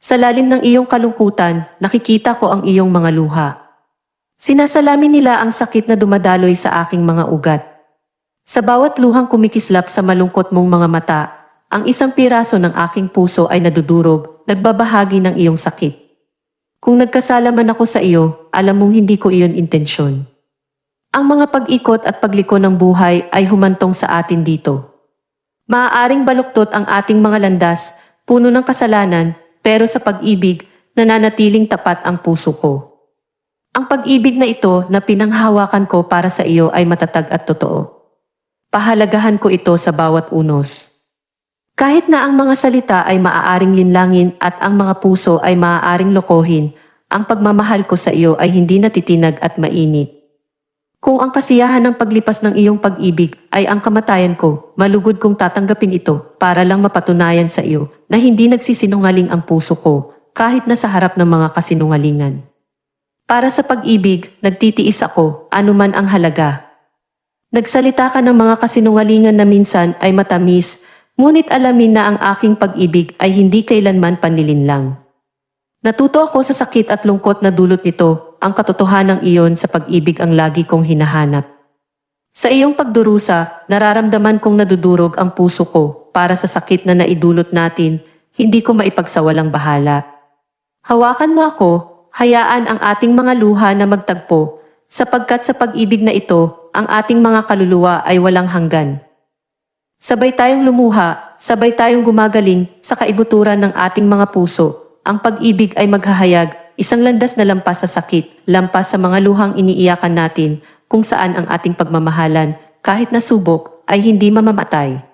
Sa lalim ng iyong kalungkutan, nakikita ko ang iyong mga luha. Sinasalamin nila ang sakit na dumadaloy sa aking mga ugat. Sa bawat luhang kumikislap sa malungkot mong mga mata, ang isang piraso ng aking puso ay nadudurog, nagbabahagi ng iyong sakit. Kung nagkasala man ako sa iyo, alam mong hindi ko iyon intensyon. Ang mga pag-ikot at pagliko ng buhay ay humantong sa atin dito. Maaaring baluktot ang ating mga landas, puno ng kasalanan, pero sa pag-ibig, nananatiling tapat ang puso ko. Ang pag-ibig na ito na pinanghawakan ko para sa iyo ay matatag at totoo. Pahalagahan ko ito sa bawat unos. Kahit na ang mga salita ay maaaring linlangin at ang mga puso ay maaaring lokohin, ang pagmamahal ko sa iyo ay hindi natitinag at mainit. Kung ang kasiyahan ng paglipas ng iyong pag-ibig ay ang kamatayan ko, malugod kong tatanggapin ito para lang mapatunayan sa iyo na hindi nagsisinungaling ang puso ko kahit na sa harap ng mga kasinungalingan. Para sa pag-ibig, nagtitiis ako, anuman ang halaga. Nagsalita ka ng mga kasinungalingan na minsan ay matamis, ngunit alamin na ang aking pag-ibig ay hindi kailanman panlilinlang. Natuto ako sa sakit at lungkot na dulot nito, ang katotohanang iyon sa pag-ibig ang lagi kong hinahanap. Sa iyong pagdurusa, nararamdaman kong nadudurog ang puso ko para sa sakit na naidulot natin, hindi ko maipagsawalang bahala. Hawakan mo ako, hayaan ang ating mga luha na magtagpo, sapagkat sa pag-ibig na ito, ang ating mga kaluluwa ay walang hanggan. Sabay tayong lumuha, sabay tayong gumagaling sa kaibuturan ng ating mga puso. Ang pag-ibig ay maghahayag, isang landas na lampas sa sakit, lampas sa mga luhang iniiyakan natin, kung saan ang ating pagmamahalan, kahit nasubok, ay hindi mamamatay.